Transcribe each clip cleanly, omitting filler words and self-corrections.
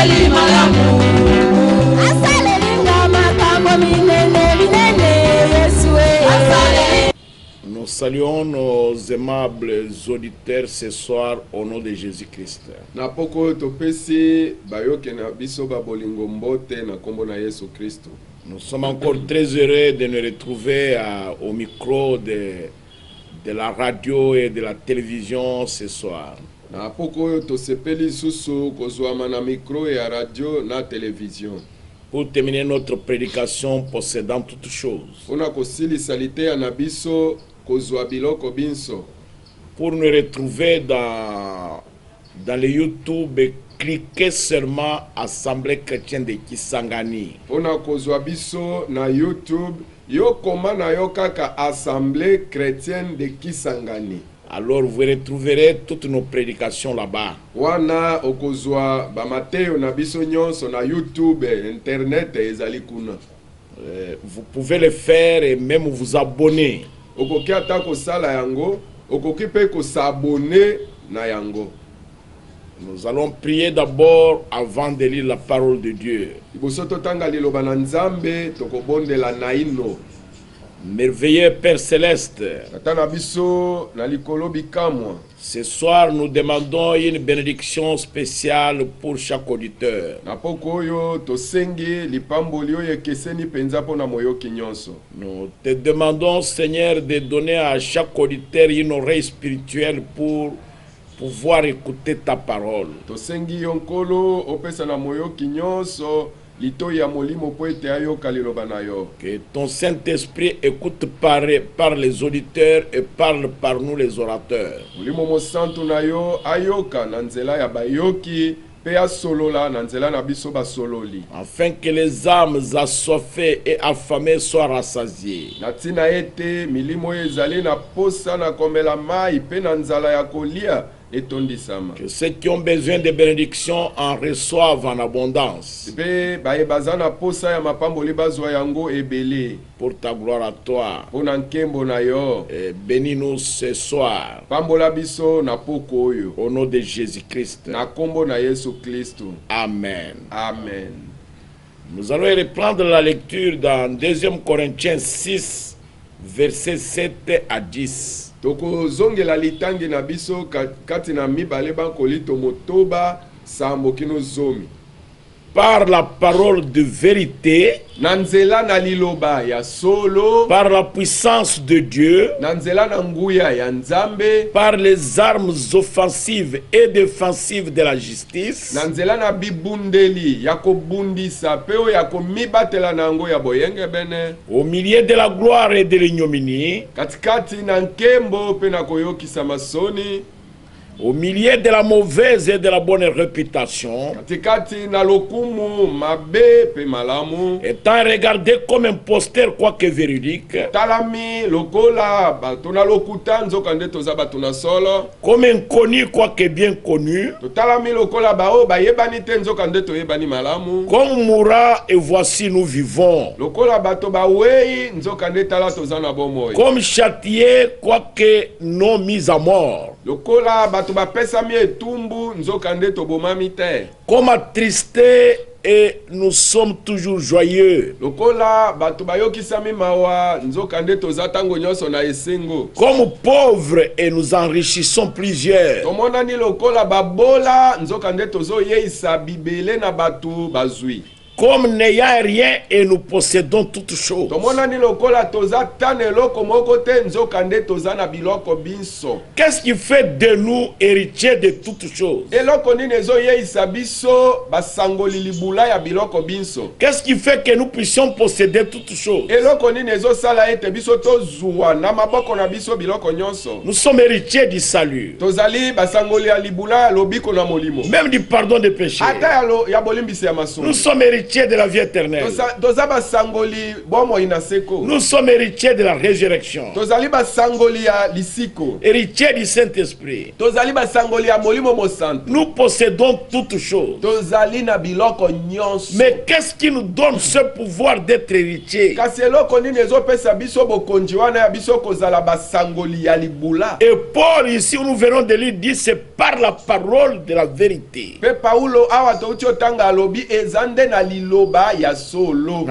ezali malamu. Nous saluons nos aimables auditeurs ce soir au nom de Jésus-Christ. Na poko topesi bayoke na biso ba bolingo mbote na kombo na Yesu Kristo. Nous sommes encore très heureux de nous retrouver au micro de la radio et de la télévision ce soir. Na poko tosepeli susu kozwa na micro et radio na télévision. Pour terminer notre prédication possédant toutes choses. Ona kosili salite ya na biso kozwa biloko binso. Pour nous retrouver dans le YouTube, cliquez seulement Assemblée chrétienne de Kisangani. Ona kozwa biso na YouTube, yo koma na yo kaka Assemblée chrétienne de Kisangani. Alors vous retrouverez toutes nos prédications là-bas. Wana okozwa ba Mateo na biso nyonso na YouTube, internet ezali kuna. Vous pouvez le faire et même vous abonner. Okoki ata kosala yango, okoki pe s'abonner na yango. Nous allons prier d'abord avant de lire la parole de Dieu. Iboso totanga liloba na Nzambe tokobondela na ino. Merveilleux Père Céleste, ce soir nous demandons une bénédiction spéciale pour chaque auditeur. Nous te demandons, Seigneur, de donner à chaque auditeur une oreille spirituelle pour pouvoir écouter ta parole. Que ton Saint-Esprit écoute par les auditeurs et parle par nous les orateurs. Afin que les âmes assoiffées et affamées soient rassasiées. Que ceux qui ont besoin de bénédictions en reçoivent en abondance. Pour ta gloire à toi. Bénis-nous ce soir. Au nom de Jésus-Christ. Amen. Amen. Nous allons reprendre la lecture dans 2 Corinthiens 6, versets 7 à 10. Toko zongela litangi na biso kati na mibale bankolito motoba sambo kino zomi. Par la parole de vérité, nanzela na liloba ya solo, par la puissance de Dieu, nanzela na nguya ya Nzambe, par les armes offensives et défensives de la justice, nanzela na bibundeli ya kobundisa peo ya komibatela nango ya boyenge bene, au milieu de la gloire et de l'ignominie, katikati na nkembo pe na koyokisa masoni, au milieu de la mauvaise et de la bonne réputation, étant regardé comme un imposteur quoique véridique, comme inconnu quoique bien connu, comme mourant et voici nous vivons, comme châtié quoique non mis à mort, comme attristé et nous sommes toujours joyeux, comme pauvres et nous enrichissons plusieurs, comme n'ayant rien et nous possédons toutes choses. Qu'est-ce qui fait de nous héritiers de toutes choses? Qu'est-ce qui fait que nous puissions posséder toutes choses? Nous sommes héritiers du salut, même du pardon des péchés. Nous sommes héritiers de la vie éternelle. Nous sommes héritiers de la résurrection, héritiers du Saint-Esprit. Nous possédons toutes choses. Mais qu'est-ce qui nous donne ce pouvoir d'être héritiers? Et Paul ici, nous verrons de lui dire, c'est par la parole de la vérité. Pe Paulo awa touti otanga alobi ezande na liloba ya solo.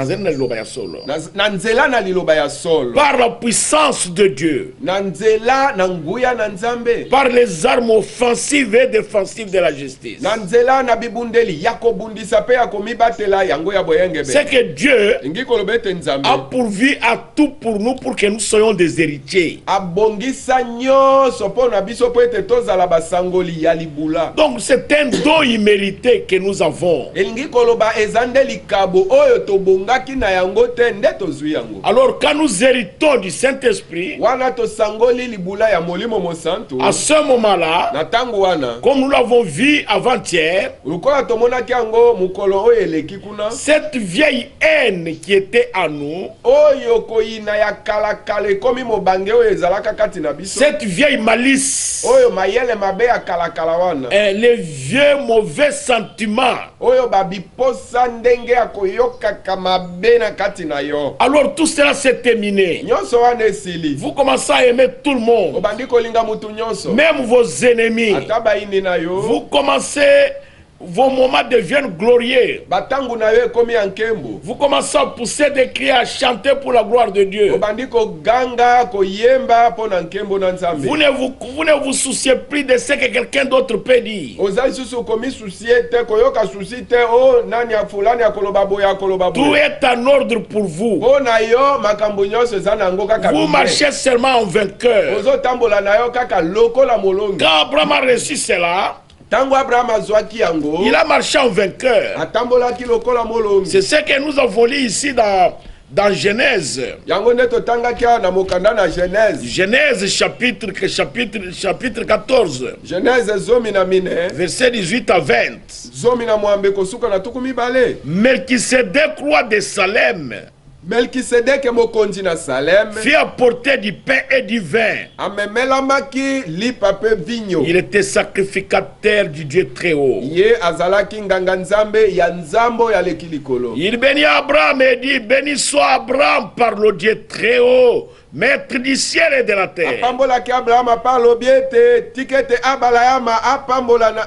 Na nzela na liloba ya solo. Par la puissance de Dieu. Na nzela na nguya na Nzambe. Par les armes offensives et défensives de la justice. Na nzela na bibundeli yako bundisa pe yako mibatela yango ya boyengebe. C'est que Dieu Ingi kolobete Nzambe a pourvu à tout pour nous pour que nous soyons des héritiers. Abongisa nyonso po na biso po ete tozala basangoli ya libula. Donc c'est un don immérité que nous avons. Elingi koloba ezande likabo oyo tobongaki na yango te nde tozwi yango. Alors quand nous héritons du Saint-Esprit, Wana tosangoli libula ya Molimo Mosantu, à ce moment-là, na tango wana comme nous l'avons vu avant-hier, lukola tomonaki yango mukolo oyo eleki kuna, cette vieille haine qui était à nous, oyo koyina ya kalakale komi mobange oyo ezalaka kati na biso, cette vieille malice, oyo mayele mabe ya kalakala wana, les vieux mauvais sentiments, oyo babiposa ndenge ya koyokaka mabe na kati na yo, alors tout cela s'est terminé. nyonso wana esili. Vous commencez à aimer tout le monde, Obandi kolinga mutu nyonso, même vos ennemis. ata bayini na yo, Vous commencez, vos moments deviennent glorieux. batangu na yo ekomi ya nkembo. Vous commencez à pousser des cris, à chanter pour la gloire de Dieu. Obandi koganga koyemba po na nkembo na Nzambe. Vous ne vous souciez plus de ce que quelqu'un d'autre peut dire. Ozali susu komi soucier te koyoka souci te o nani ya fulani ya koloba boya koloba Tout boya. est en ordre pour vous. Po na yo makambo nyonso eza na yango kaka. Vous marchez seulement en vainqueur. Ozotambola na yo kaka lokola molongi. Quand Abraham a reçu cela, Tango Abraham azwaki yango, il a marché en vainqueur. atambolaki lokola molongi. C'est ce que nous avons lu ici dans Genèse. Yango nde totangaki awa na mokanda na Genèse. Genèse chapitre 14, Genèse zomi na mine, versets 18 à 20. zomi na mwambe kosuka na tuku mibale. Melchisedec, roi de Salem, Melkisedeke mokonzi na Salem, fit apporter du pain et du vin. amemelamaki lipa pe vinyo. Il était sacrificateur du Dieu très haut. Ye azalaki nganga nzambe ya nzambo ya leki likolo. Il bénit Abraham et dit, béni soit Abraham par le Dieu très haut, maître du ciel et de la terre. Apambolaki Abraham apalobi ete tikete abalayama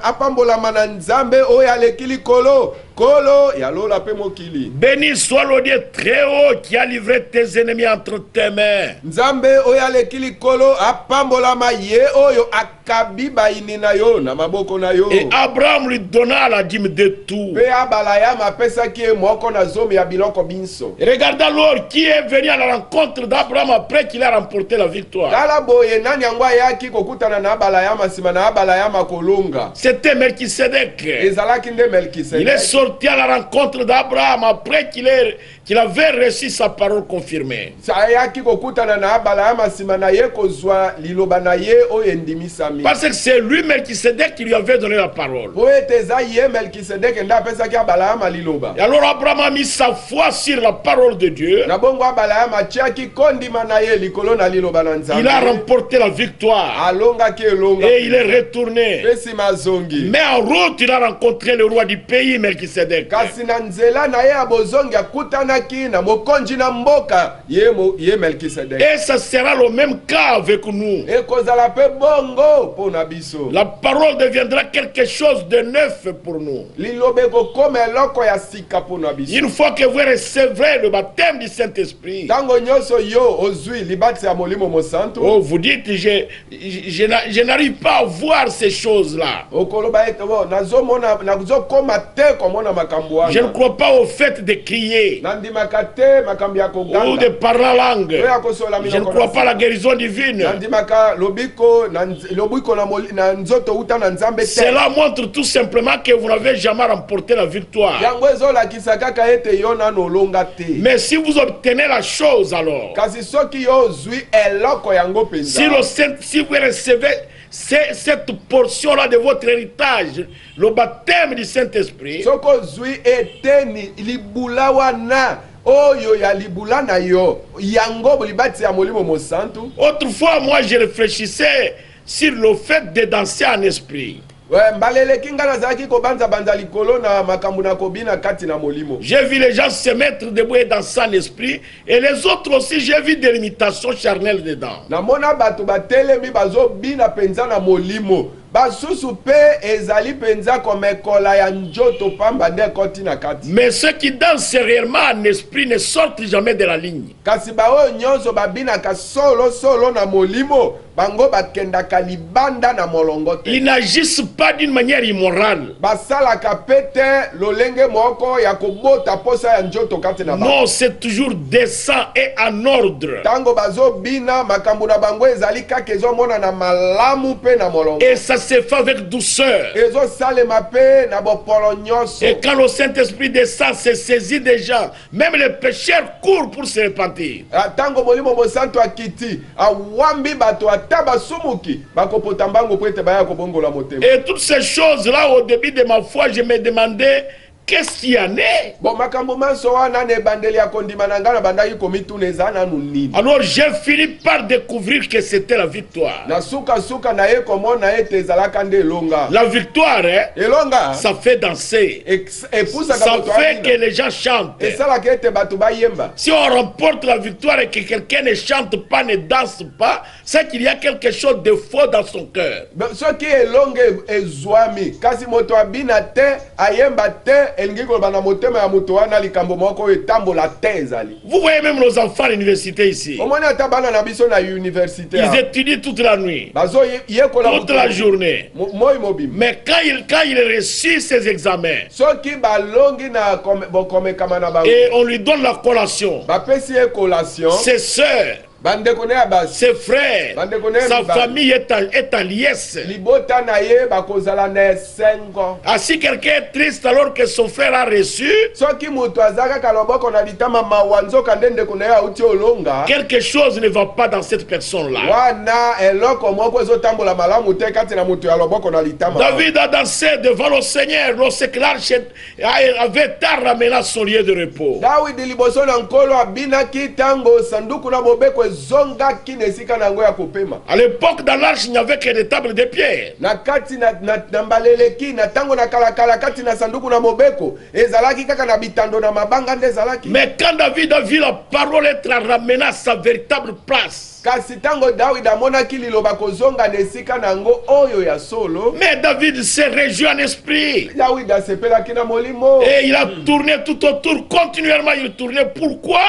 apambolama na nzambe oyo aleki likolo kolo ya lola pe mokili. Béni soit le Dieu très haut qui a livré tes ennemis entre tes mains. Nzambe oyo aleki likolo apambolama ye oyo akabi bayini na yo na maboko na yo. Et Abraham lui donna la dîme de tout. Pe abalayama apesaki ye moko na zomi ya biloko binso. Regardez alors qui est venu à la rencontre d'Abraham après qu'il a remporté la victoire. Tala boye nani yango ayaki kokutana na abalayama nsima na abalayama kolonga. C'était Melchisedec. Ezalaki nde Il est Melkisedeki. sorti à la rencontre d'Abraham après qu'il avait reçu sa parole confirmée. ayaki kokutana na abalayama nsima na ye kozwa liloba na ye oyo endimisami. Parce que c'est lui, Melchisedec, qui lui avait donné la parole. Po ete eza ye Melkisedeki nde apesaki abalayama liloba. Et alors Abraham a mis sa foi sur la parole de Dieu. Na bongo abalayama atiaki kondima na ye likolo na liloba na Il a Nzambe. remporté la victoire. Alongaki elonga. Et il est retourné. Pe nsima azongi. Mais en route, il a rencontré le roi du pays, Melchisedec. Kasi na nzela na ye ya bozongi akutanaki na mokonzi na mboka ye Melkisedeki. Et ça sera le même cas avec nous. Ekozala pe bongo po na biso. La parole deviendra quelque chose de neuf pour nous. Liloba ekokoma eloko ya sika po na biso. Une fois que vous recevrez le baptême du Saint-Esprit, Tango nyonso yo ozwi libati ya molimo mosantu. oh, vous dites, je n'arrive pas à voir ces choses-là. Okoloba ete bo nazomona nazokoma te komona makambo wana. Je ne crois pas au fait de crier Nandimaka te makambo ya ou de koganda. parler en langue. Oya kosola Je ne crois pas à la guérison divine. Nandimaka lobiko na nzoto uta na nzambe te. Cela montre tout simplement que vous n'avez jamais remporté la victoire. Yango ezolakisa kaka ete yo nano olonga te. Mais si vous obtenez la chose alors, Kasi soki yo ozwi eloko yango penza. si vous recevez cette portion-là de votre héritage, le baptême du Saint-Esprit, Soko ozwi eteni libula wana oyo ya libula na yo yango libati ya molimo mosantu. autrefois moi je réfléchissais sur le fait de danser en esprit. Mbaleleki nga nazalaki kobanza banza likolo na makambo na kobina kati na molimo. J'ai vu les gens se mettre debout et danser en esprit, et les autres aussi, j'ai vu des limitations charnelles dedans. Namona bato batelemi bazobina penza na molimo. basusu pe ezali penza komekola ya njoto pamba nde koti na kati. Mais ceux qui dansent réellement en esprit ne sortent jamais de la ligne. Kasi baoyo nyonso babinaka solo na molimo bango bakendaka libanda na molongo te. Ils n'agissent pas d'une manière immorale. Basalaka pete lolenge moko ya kobota posa ya njoto kati na bango. Non, c'est toujours décent et en ordre. Tango bazo bina makambo na bango ezali kaka ezomona na malamu pe na molongo. Et ça se fait avec douceur. Ezo salema pe na bopolo nyonso. Et quand le Saint-Esprit descend, se saisit des gens. Même les pécheurs courent pour se repentir. Tango molimo mosanto akiti awambi bato ata basumuki bakopota mbango po ete baya kobongola motema. Et toutes ces choses-là, au début de ma foi, je me demandais qu'est-ce qu'il y en est. Bon, makambo manso wana ne bandeli ya kondima na ngana bandaki komituna eza nanu nini. Alors j'ai fini par découvrir que c'était la victoire. Na suka na ye komona ete ezalaka nde elonga. La victoire, hein, Elonga ça fait danser. Epusaka Ça bato fait que abina. les gens chantent. Esalaka ete bato bayemba. Si on remporte la victoire et que quelqu'un ne chante pas, ne danse pas, c'est qu'il y a quelque chose de faux dans son cœur. Soki elonge ezwami kasi moto abina te ayemba te elingi koloba na motema ya moto wana likambo moko etambola te ezali. Vous voyez même nos enfants à l'université ici. Omoni ata bana na biso na université. Ils étudient toute la nuit, Bazo yekola toute la journée. moi mobile. Mais quand il réussit ses examens Soki balongi na bokomekama na bango. et on lui donne la collation, Bapesi ye collation. ses sœurs, Bandeko ne ya basi. ses frères, sa famille est en liesse. Libota na ye bakozala na esengo. Ah, si quelqu'un est triste alors que son frère a reçu, Soki mutu azaka kaloboko na litama mawanzoka nde ndeko na ye auti olonga. quelque chose ne va pas dans cette personne-là. Wana eloko moko ezotambola malamu te kati na mutu ya loboko na litama. David a dansé devant le Seigneur lorsque l'arche avait tard ramené à son lieu de repos. Dawidi liboso na nkolo abinaki tango sanduku na bobeko ezongaki na esika na yango ya kopema. À l'époque, dans l'arche, il n'y avait que des tables de pierre. Na kati na mbaleleki na tango na kalakala kati na sanduku na mobeko ezalaki kaka na bitando na mabanga nde ezalaki. Mais quand David a vu la parole être ramenée à sa véritable place, kasi tango Dawidi amonaki liloba kozonga na esika na yango oyo ya solo, mais David s'est réjoui en esprit. Dawidi asepelaki na molimo. Et il a tourné tout autour, continuellement il tournait. Pourquoi?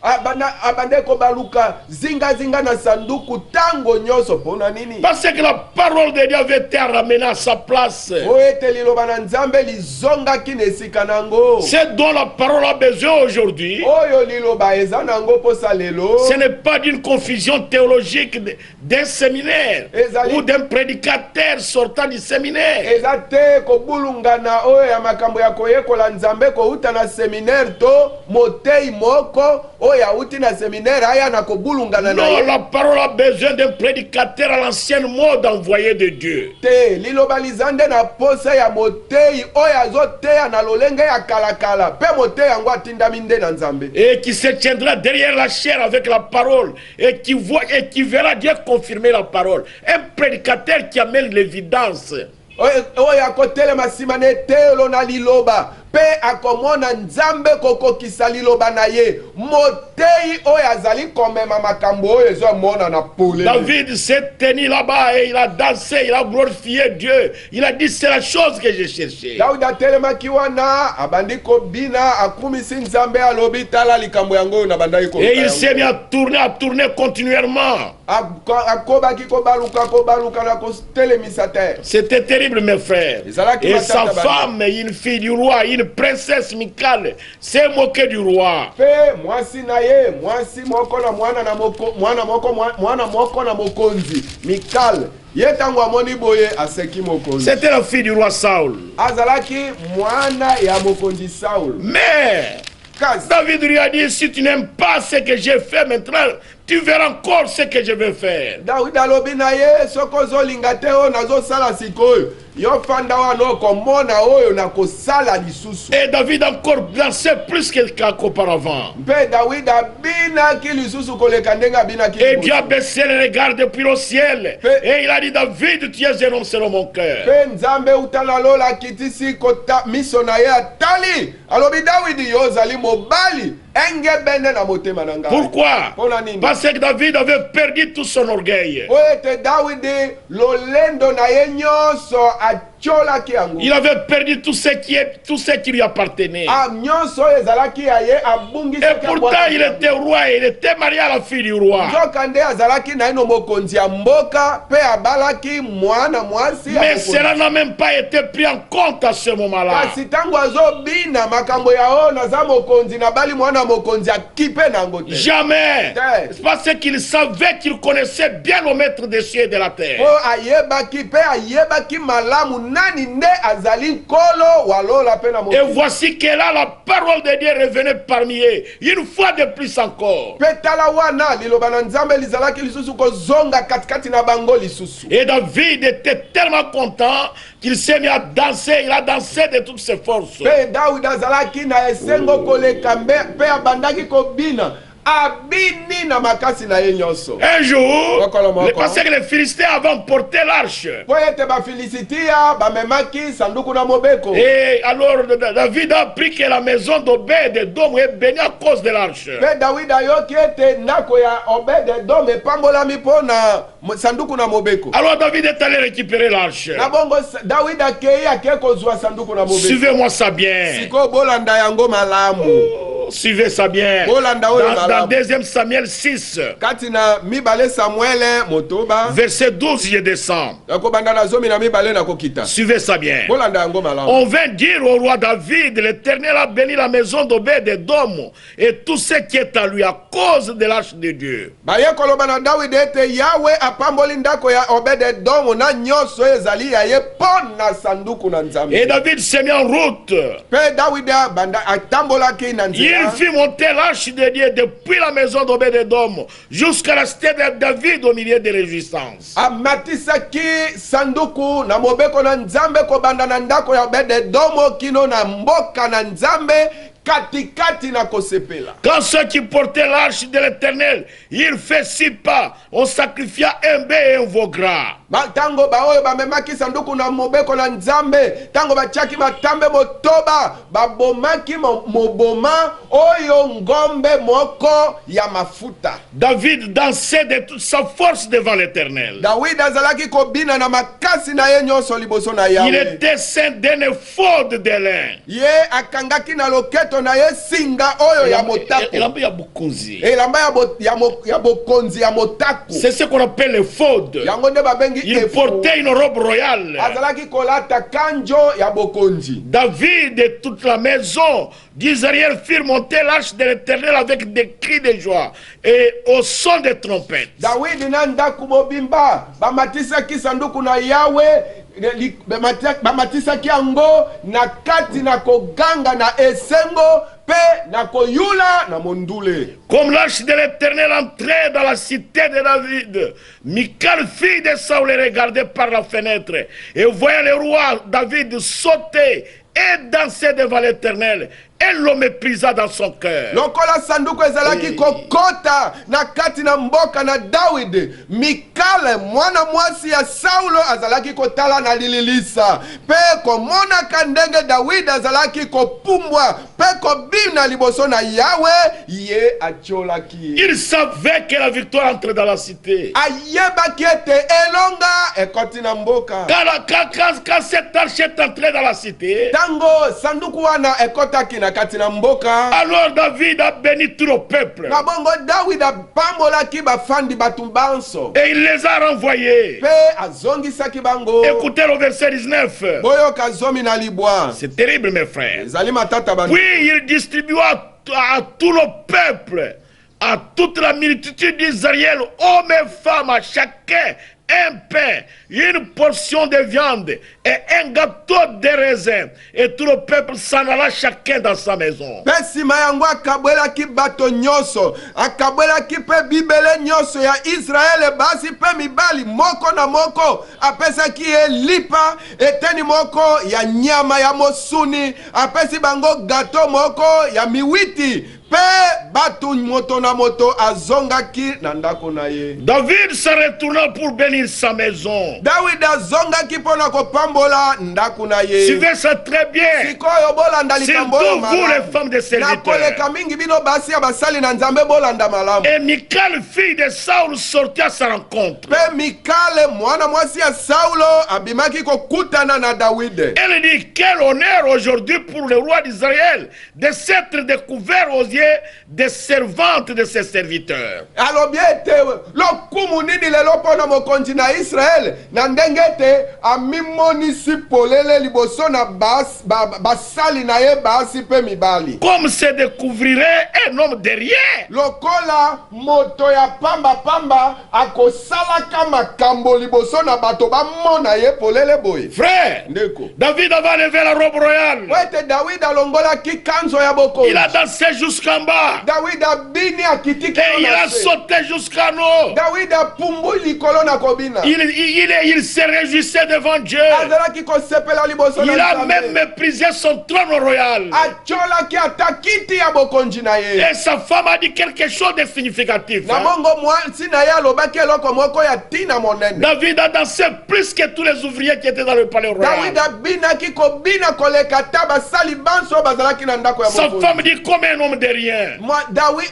Abande kobaluka zinga na sanduku tango nyonso pona nini? Parce que la parole de Dieu avait été ramenée à sa place. Oete liloba na Nzambe lizongaki na esika nango. C'est dont la parole a besoin aujourd'hui. Oyo liloba eza nango posa lelo. Ce n'est pas d'une confusion théologique d'un séminaire ou d'un prédicateur sortant du séminaire. Eza te kobulungana oyo ya makambo ya koyekola Nzambe kouta na séminaire to motei moko oya uti na séminaire aya na kobulungana na non, la parole a besoin d'un prédicateur à l'ancienne mode envoyé de Dieu. te liloba lizande na posa ya motei oyo azoteya na lolenge ya kalakala pe motei yango atindami nde na Nzambe. Et qui se tiendra derrière la chair avec la parole et qui verra Dieu confirmer la parole. Un prédicateur qui amène l'évidence. Oyo akotelema nsima na etelo na liloba pe akomona Nzambe kokokisa liloba na ye motei oyo azali komema makambo oyo ezomona na pole. David s'est tenu là-bas et il a dansé, il a glorifié Dieu. Il a dit c'est la chose que j'ai cherchée. Daudi atelemaki wana abandi kobina akumisi Nzambe alobi tala likambo yango oyo na bandaki ko. Et il s'est mis à tourner continuellement. Akobaki kobaluka na kotelemisa te. C'était terrible mes frères. Et sa femme, une fille du roi, une princesse Michal, s'est moquée du roi. Pe mwasi na ye mwasi moko na mwana moko na mokonzi Michal ye tango amoni boye aseki mokonzi. C'était la fille du roi Saul. Azalaki mwana ya mokonzi Saul. Mais David lui a dit, si tu n'aimes pas ce que j'ai fait maintenant, tu verras encore ce que je vais faire. David alobi na ye sokozo lingate o nazo sala sikoyo. Yo fanda wano komona oyo na kosala lisusu. Et David encore dansait plus qu'auparavant. Pe David abina ki lisusu koleka ndenga bina ki. Et Dieu a baissé les regards depuis le ciel. Et il a dit, David, tu es un homme selon mon cœur. Pe Nzambe utala lola kitisi kota miso na ye atali. Alobi David yo zali mobali enge bene na motema na ngai. Pourquoi? Mpona nini? Parce que David avait perdu tout son orgueil. Po ete Dawidi lolendo na ye nyonso atiolaki yango. Il avait perdu tout ce qui lui appartenait. Nyonso ezalaki ya ye abungisaki. Et pourtant il était roi, il était marié à la fille du roi. Nzoka nde azalaki na ino mokonzi ya mboka pe abalaki mwana mwasi ya Mais mokonzi. cela n'a même pas été pris en compte à ce moment-là. Kasi tango azobina makambo ya o naza mokonzi na bali mwana mokonzi akipe nango te. Jamais. Te. Parce qu'il savait qu'il connaissait bien le maître des cieux et de la terre. Po ayebaki pe ayebaki malamu nani nde azali nkolo walola pe na Et mokonzi. voici que là la parole de Dieu revenait parmi eux une fois de plus encore. Pe tala wana liloba na nzambe lizalaki lisusu kozonga katikati na bango lisusu. Et David était tellement content qu'il s'est mis à danser. Il a dansé de toutes ses forces. Pe Dawidi azalaki na esengo koleka pe abandaki kobina. Abini na makasi na ye nyonso. Un jour, Wakolo moko. parce que les Philistins avaient emporté l'arche. Po ete bafilistiya bamemaki sanduku na mobeko. Et alors David a appris que la maison d'Obed-Edom est bénie à cause de l'arche. Pe Dawidi ayoki ete ndako ya Obed-Edom epambolami mpo na sanduku na mobeko. Alors David est allé récupérer l'arche. Na bongo Dawidi akei ake kozwa sanduku na mobeko. Suivez-moi ça bien. Siko bolanda yango malamu. Suivez ça bien. Dans 2 Samuel 6, Kati na mibale Samuele motoba. verset 12, je descends. Nakobanda na zomi na mibale na kokita. Suivez ça bien. Bolanda yango malamu. On vint dire au roi David, l'Éternel a béni la maison d'Obed-Edom et tout ce qui est à lui à cause de l'arche de Dieu. Baye koloba na Dawidi ete Yawe apamboli ndako ya Obed-Edom na nyonso ezali ya ye pona sanduku na nzambe. Et David s'est mis en route. Pe Dawidi banda atambolaki na nzela. Il fit monter l'arche de Dieu depuis la maison d'Obed-Edom jusqu'à la cité de David au milieu des réjouissances. Amatisaki sanduku na mobeko na nzambe kobanda na ndako ya Obed-Edom kino na mboka na nzambe katikati na kosepela. Quand ceux qui portaient l'arche de l'Éternel, ils fait 6 pas, on sacrifia un bœuf et un veau gras. Tango baoyo bamemaki sanduku na mobeko na nzambe, tango bachaki matambe motoba, babomaki moboma oyo ngombe moko ya mafuta. David dansait de toute sa force devant l'Éternel. Dawidi azalaki kobina na makasi na ye nyonso liboso na Yawe. Il était ceint d'un éphod de lin. Ye akangaki na loketo na ye singa oyo ya motako. Elamba ya bokonzi. Elamba ya bokonzi ya motako. C'est ce qu'on appelle l'éphod. Yango nde babengi Il portait une robe royale. azalaki kolata kanjo ya bokonzi. David et toute la maison d'Israël firent monter l'arche de l'Éternel avec des cris de joie et au son des trompettes. Dawidi na ndaku mobimba bamatisaki sanduku na Yawe, bamatisaki yango na kati na koganga na esengo pe na koyula na mondule. Comme l'arche de l'Éternel entrait dans la cité de David, Michal, fille de Saül, regardait par la fenêtre et voyant le roi David sauter et danser devant l'Éternel. Elle le méprisa dans son cœur. Lokola sanduku ezalaki kokota na kati na mboka na Dawidi, Mikale mwana mwasi ya Saulo azalaki kotala na lililisa. Pe komona kandenge Dawidi azalaki kopumbwa. Pe kobina liboso na Yawe ye atiolaki. Il savait que la victoire entrait dans la cité. Ayebaki ete elonga ekoti na mboka. Quand cette arche est entrée dans la cité, Tango sanduku wana ekotaki na kati na mboka. Alors David a béni tout le peuple. Na bongo Dawidi apambolaki bafandi batumbanso. Et il les a renvoyés. Pe azongisaki bango. Écoutez le verset 19. Boyoka zomi na libwa. C'est terrible mes frères. Ezali matata bango. Puis il distribua à tout le peuple, à toute la multitude d'Israël, hommes et femmes, à chacun un pain, une portion de viande et un gâteau de raisin. Et tout le peuple s'en alla chacun dans sa maison. Pe sima yango akabwelaki bato nyonso, akabwelaki pe bibele nyonso ya Israele basi pe mibali moko na moko, apesaki ye lipa eteni moko ya nyama ya mosuni, apesi bango gato moko ya miwiti Pe batu moto na moto azongaki na ndako na ye. David se retourna pour bénir sa maison. David azongaki pona kopambola ndako na ye. Suivez ça très bien. Sikoyo bolanda likambo Surtout malamu. vous les femmes de Na serviteurs. koleka mingi bino basi ya basali na nzambe bolanda malamu. Et Michal, fille de Saul, sortit à sa rencontre. Pe Mikale mwana mwasi ya Saulo abimaki kokutana na David. Elle dit, quel honneur aujourd'hui pour le roi d'Israël de s'être découvert aux yeux des servantes de ses serviteurs. Alobi ete lokumu nini lelo pona mokonzi na Israel na ndenge ete amimonisi polele liboso na basali na ye basi pe mibali. Comme se découvrirait un homme derrière. Lokola moto ya pamba pamba akosalaka makambo liboso na bato bamona ye polele boye. Frère, Ndeko. David avait levé la robe royale. Wete David alongolaki kanzo ya bokonzi. Il a dansé jusqu'en bas. David abini akitiki Et il a na se. sauté jusqu'en haut. David apumbu likolo na kobina. Il se réjouissait devant Dieu. Azalaki kosepela liboso na Il a Nzambe. même méprisé son trône royal. Acholaki ata kiti ya bokonzi na ye. Et sa femme a dit quelque chose de significatif. Na bongo mwasi na ye alobaki eloko moko ya tina monene. David a dansé plus que tous les ouvriers qui étaient dans le palais royal. David abinaki kobina koleka ta basali banso bazalaki na ndako ya Sa bokonzi. femme dit comme un homme de rien.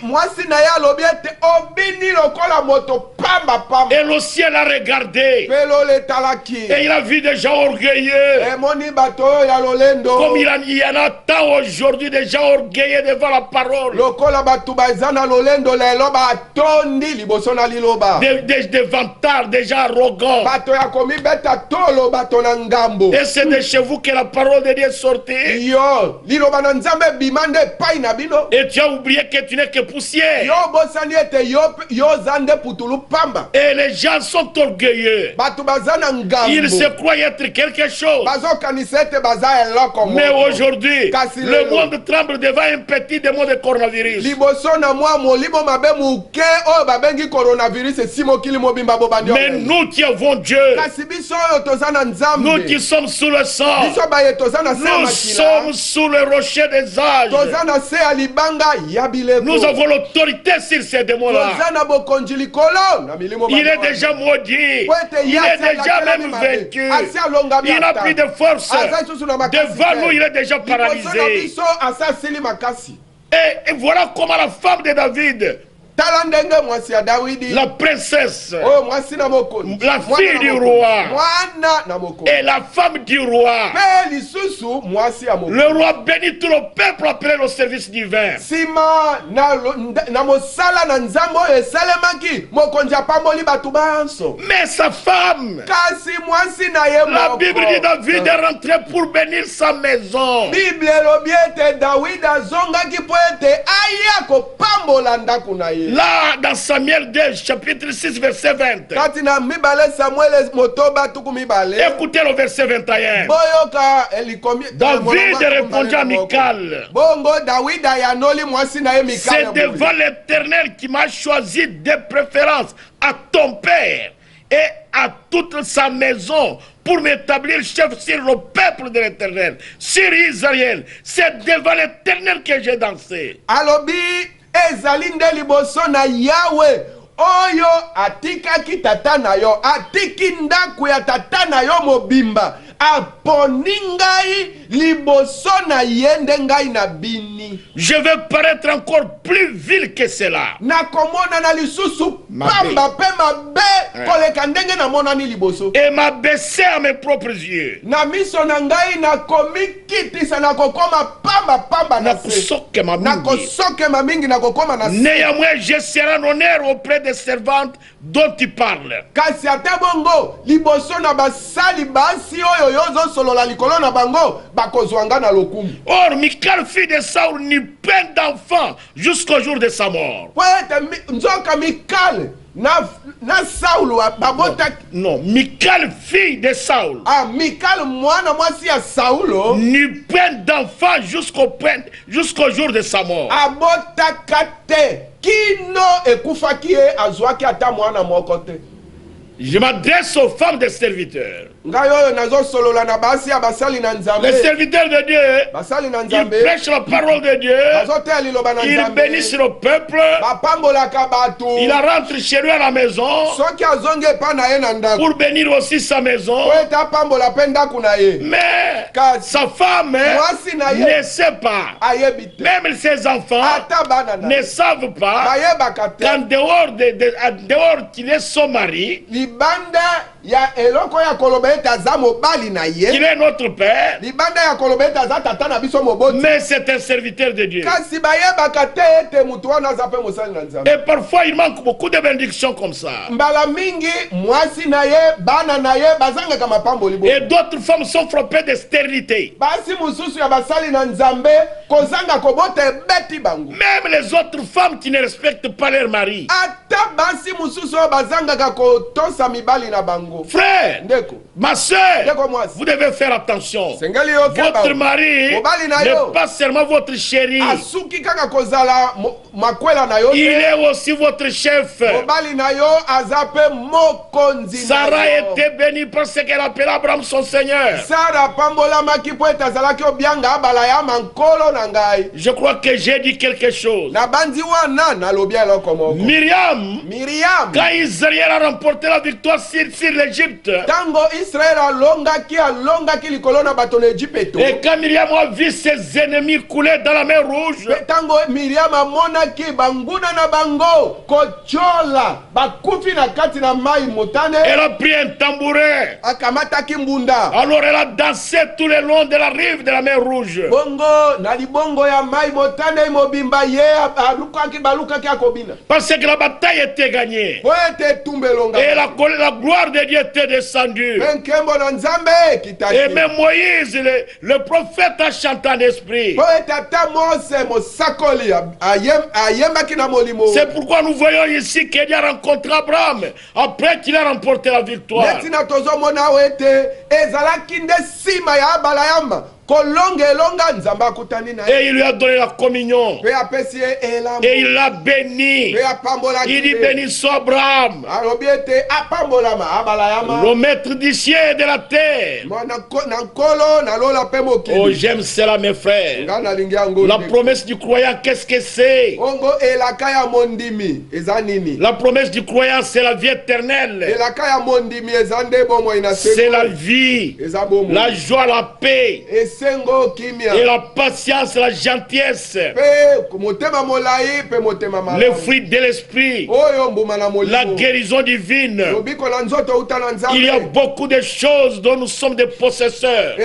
Mwasi na ye alobi ete obini lokola moto pamba pamba. Et le ciel a regardé. Pelo letalaki. Et il a vu des gens orgueilleux. Emoni bato oyo ya lolendo. Comme il y en a tant aujourd'hui des gens orgueilleux devant la parole. Lokola batu baza na lolendo lelo batondi liboso na liloba. Des vantards, des gens arrogants. Bato ya komibeta tolo bato na ngambo. Et c'est de chez vous que la parole de Dieu est sortie. Yo, liloba na nzambe bimande pai na bino. Et tu as oublié que tu n'es que poussière. Yo bosani ete yo zande putulu pamba. Et les gens sont orgueilleux. Batu baza na ngambo. Ils se croient être quelque chose. Bazo kanisa ete baza eloko Mais moko. aujourd'hui, Kasi le lelo. monde tremble devant un petit démon de coronavirus. Liboso na mwa molimo mabe muke oyo babengi coronavirus esimokili mobimba bobandi. Mais nous qui avons Dieu, Kasi biso oyo toza na nzambe. nous qui sommes sous le sang, Biso baye toza na se ya nous makila. sommes sous le rocher des âges. Toza na se ya libanga ya bileko. Nous avons l'autorité sur ces démons-là. Toza na bokonzi likolo na milimo Il est bato. déjà maudit. Kwete Il yasi est déjà alakela même mimabe. vaincu. Asi alongami Il n'a ata. plus de force. Aza susu na makasi Devant te. nous, il est déjà Liboso na paralysé. biso asa asili makasi. Et voilà comment la femme de David, Tala ndenge mwasi ya Dawidi. la princesse, Oyo mwasi na mokonzi. la Mwana fille na du mokonzi. roi, Mwana na mokonzi. et la femme du roi. Pe lisusu mwasi ya mokonzi. Le roi bénit tout le peuple appelé au service divin. Sima na mosala na nzambe oyo esalemaki mokonzi apamboli bato banso. Mais sa femme, Kasi mwasi na ye la moko. Bible dit David est rentré pour bénir sa maison. Bible elobi ete Dawidi azongaki po ete aya kopambola ndako na ye. Là, dans Samuel 2, chapitre 6, verset 20. Kati na mibale Samuel motoba tuku mibale. Écoutez le verset 21. Boyoka elikomi. David répondit à Michal. Bongo Dawidi ayanoli mwasi na ye Mikal. C'est devant l'Éternel qui m'a choisi de préférence à ton père et à toute sa maison pour m'établir chef sur le peuple de l'Éternel, sur Israël. C'est devant l'Éternel que j'ai dansé. Alobi ezali nde liboso na Yawe oyo atikaki tata na yo, atiki ndako ya tata na yo mobimba, aponi ngai liboso na ye nde ngai na bini. Je vais paraître encore plus vil que cela. Nakomona na lisusu Mabe. pamba pe mabe koleka ndenge namonani liboso. Et m'abaisser à mes propres yeux. Na miso na ngai nakomi kitisa nakokoma pamba pamba na se. Nakusoke ma mingi. Nakosokema mingi nakokoma na se. Néanmoins, je serai en honneur auprès des servantes dont tu parles. Kasi ate bongo liboso na basali basi oyo yozosolola likolo na bango bakozwanga na lokumu. Or, Michal, fille de Saul, n'eut peine d'enfant jusqu'au jour de sa mort. Po ete nzoka Mikale na Saulo babotaki. Non, Michal, fille de Saul, Mikale mwana mwasi ya Saulo n'eut peine d'enfant jusqu'au jour de sa mort. abotaka te kino ekufaki ye azwaki ata mwana moko te. Je m'adresse aux femmes des serviteurs. ngai oyo nazosolola na basi ya basali na Les nzambe serviteurs de Dieu, basali na ils nzambe prêchent la parole de Dieu, bazoteya liloba na ils nzambe bénissent le peuple, bapambolaka bato il rentre chez lui à la maison soki azongi epai na ye na ndako pour bénir aussi sa maison. po ete apambola mpe ndako na ye Mais kasi sa femme mwasi na ye ne sait pas, ayebi te même ses enfants ata bana na ne ye savent pas bayebaka te qu'en dehors, en dehors qu'il est son mari, libanda ya eloko ya koloba ete aza mobali na qu'il ye est notre père, libanda ya koloba ete aza tata na biso moboti mais c'est un serviteur de Dieu. kasi bayebaka te ete motu wana aza mpe mosali na nzambe Et parfois il manque beaucoup de bénédictions comme ça. mbala mingi mwasi na ye bana na ye bazangaka mapamboli bo Et d'autres femmes sont frappées de stérilité. basi mosusu ya basali na nzambe kozanga kobota ebeti bango Même les autres femmes qui ne respectent pas leur mari. ata basi mosusu oyo bazangaka kotosa mibali na bango Frère, ndeko ma soeur, ndeko mwasi vous devez faire attention. sengeli yokeba Votre mari mobali na yo n'est pas seulement votre chéri, asuki kaka kozala makwela na yo il te est aussi votre chef. mobali na yo aza mpe mokonzi na Sarah yo était bénie parce qu'elle appelait Abraham son Seigneur. sara apambolamaki mpo ete azalaki obianga abala ya mankolo na ngai Je crois que j'ai dit quelque chose. na bandi wana nalobi eloko moko Myriam, miriam quand Israël a remporté la victoire sur l'Égypte, ntango israele alongaki likolo na bato na ejipito et quand Myriam a vu ses ennemis couler dans la mer Rouge, mpe ntango miriam amonaki banguna na bango kotiola bakufi na kati na mai motane elle a pris un tambourin. akamataki mbunda Alors elle a dansé tout le long de la rive de la mer Rouge. bongo na libongo ya mai motane mobimba ye balukaki akobina Parce que la bataille était gagnée. po ete etumba elonga Et la gloire de Dieu était descendue. mpe nkembo na nzambe Et ekitaki même Moïse, le prophète, a chanté en esprit. po ete ata mose mosakoli ayembaki na molimo C'est pourquoi nous voyons ici qu'il a rencontré Abraham après qu'il a remporté la victoire. neti na tozomona awo ete ezalaki nde nsima ya abala yamba kolonga elonga nzambe akutani na ye Et il lui a donné la communion. mpe apesi ye elamu Et il l'a béni. mpe apambolaki Il dit ye bénissons Abraham, alobi ete apambolama abala yama le maître du ciel et de la terre. na nkolo nalola mpe Oh, mokili j'aime cela, mes frères. nga nalingi yango La nde. promesse du croyant, qu'est-ce que c'est? bongo elaka ya mondimi eza nini La promesse du croyant, c'est la vie éternelle. elaka ya mondimi eza nde bomoi na C'est la sengo vie, eza bomoi la joie, la paix, esengo kimia et la patience, la gentillesse, mpe motema molai mpe motema le malamu fruit de l'esprit, oyo mbuma na la molimo guérison divine. lobiko na nzoto uta na Il y a nzambe beaucoup de choses dont nous sommes des possesseurs.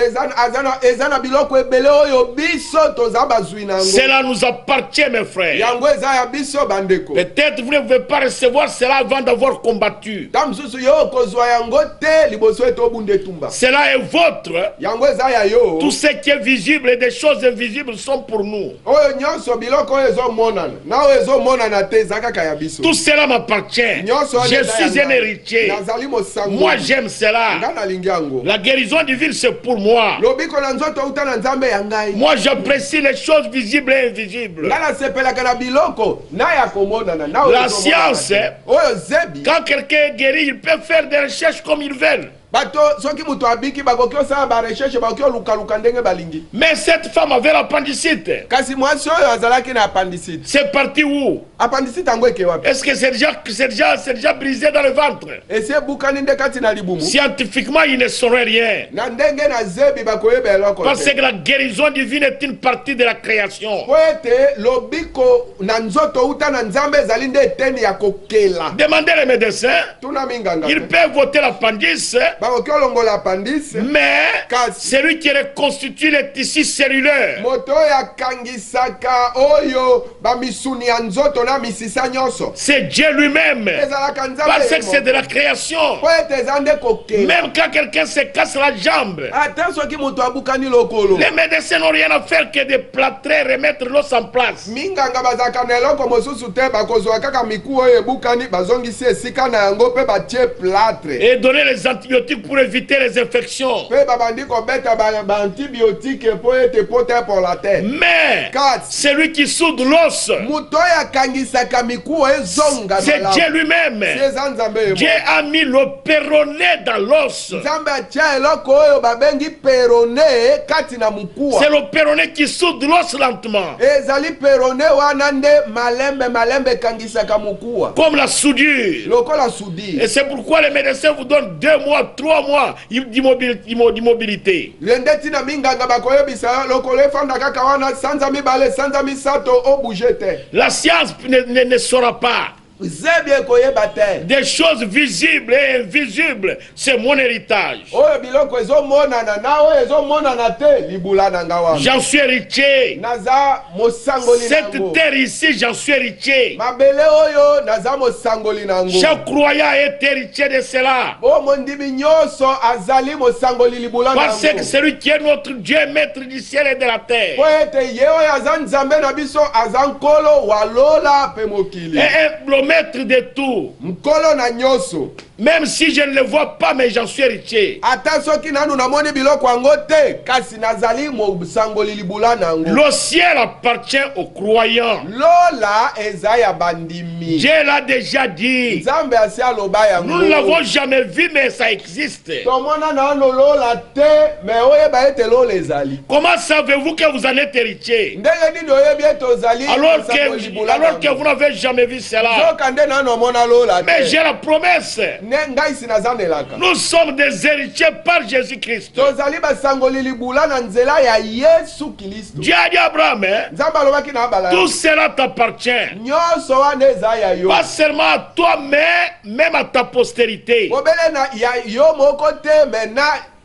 eza na biloko ebele oyo biso toza bazwi na yango Cela nous appartient, mes frères. yango eza ya biso bandeko Peut-être vous ne pouvez pas recevoir cela avant d'avoir combattu. ta mosusu yo okozwa yango te liboso ete obunda etumba Cela est votre. yango eza ya yo Tout ce qui est visible et des choses invisibles sont pour nous. oyo nyonso biloko oyo ezomonana na oyo ezomonana te eza kaka ya biso Tout cela m'appartient. nyonso oyo Je eza ya suis un ngai. héritier. nazali mosango Moi, j'aime cela. nga nalingi yango La guérison divine, c'est pour moi. lobiko na nzoto uta na nzambe ya ngai Moi, j'apprécie les choses visibles et invisibles. nga nasepelaka na biloko na ya komonana na oyo La ezomonana science, te. oyo zebi Quand quelqu'un est guéri, il peut faire des recherches comme il veut. bato soki moto abiki bakoki osala barecherche bakoki olukaluka ndenge balingi Mais cette femme avait l'appendicite. kasi mwasi oyo azalaki na appendicite C'est parti où? appendicite yango eke wapi Est-ce que c'est déjà brisé dans le ventre? esi ebukani nde kati na libumu Scientifiquement, il ne saurait rien. na ndenge na zebi bakoyeba eloko Parce te que la guérison divine est une partie de la création. po ete lobiko na nzoto uta na nzambe ezali nde eteni ya kokela Demandez les médecins. tuna minganga Ils te. peuvent voter l'appendice, bakoki olongola appendicite mais kasi c'est lui qui reconstitue les tissus cellulaires. moto oyo akangisaka oyo bamisuni ya nzoto na misisa nyonso C'est Dieu lui-même. ezalaka Parce que c'est de nzambe la création. po ete eza nde kokela Même quand quelqu'un se casse la jambe, ata soki moto abukani lokolo les médecins n'ont rien à faire que de plâtrer, remettre l'os en place. minganga bazalaka na eloko mosusu te bakozwa kaka miku oyo ebukani bazongisi esika na yango mpe batie plâtre Et donner les antibiotiques antibiotiques pour éviter les infections. Pe babandi kobeta ba antibiotique po ete pote pour la terre. Mais 4. celui qui soude l'os, Muto ya kangisaka mikuwa ezonga c'est Dieu lui-même. Seza nzambe ye Dieu a mis le péroné dans l'os. nzambe atia eloko oyo babengi perone kati na mukuwa. C'est le péroné qui soude l'os lentement. Ezali perone wana nde malembe kangisaka mukuwa. Comme la soudure. Lokola sudi. Et c'est pourquoi les médecins vous donnent 2 mois, 3 mois d'immobilité. Lendeti na minganga bakoyebisa lokolo efanda kaka wana sanza mibale sanza misato obujete. La science ne saura pas. Zebie koyeba te. Des choses visibles et invisibles, c'est mon héritage. Oyo biloko ezomonana na oyo ezomonana te libula na nga wana. J'en suis héritier. Naza mosangoli nango. Cette terre ici, j'en suis héritier. Mabele oyo naza mosangoli nango. Chaque croyant est héritier de cela. O mondimi nyonso azali mosangoli libula nango. Parce que celui qui est notre Dieu, maître du ciel et de la terre. Po ete ye oyo aza nzambe na biso aza nkolo walola pe mokili. Et le maître de tout. Nkolo na nyonso. Même si je ne le vois pas, mais j'en suis héritier. Ata soki nanu namoni biloko yango te kasi nazali mosangoli libula nango. Le ciel appartient aux croyants. Lola eza ya bandimi. Dieu l'a déjà dit. Nzambe asi aloba yango. Nous ne l'avons jamais vu, mais ça existe. Tomona nano lola te me oyeba ete lola ezali. Comment savez-vous que vous en êtes héritier? Ndenge nini oyebi ete ozali mosangoli libula nango. Alors que vous n'avez jamais vu cela. Zokande nano omona lola te. Mais j'ai la promesse. Ngai sinazanelaka. Nous sommes des héritiers par Jésus-Christ. Tozali basangoli libula na nzela ya Yesu Kristo. Dieu a dit à Abraham, Nzambe alobaki na Abraham. tout cela t'appartient. Nyonso wana eza ya yo. Pas seulement à toi, mais même à ta postérité. Obele na ya yo moko te mena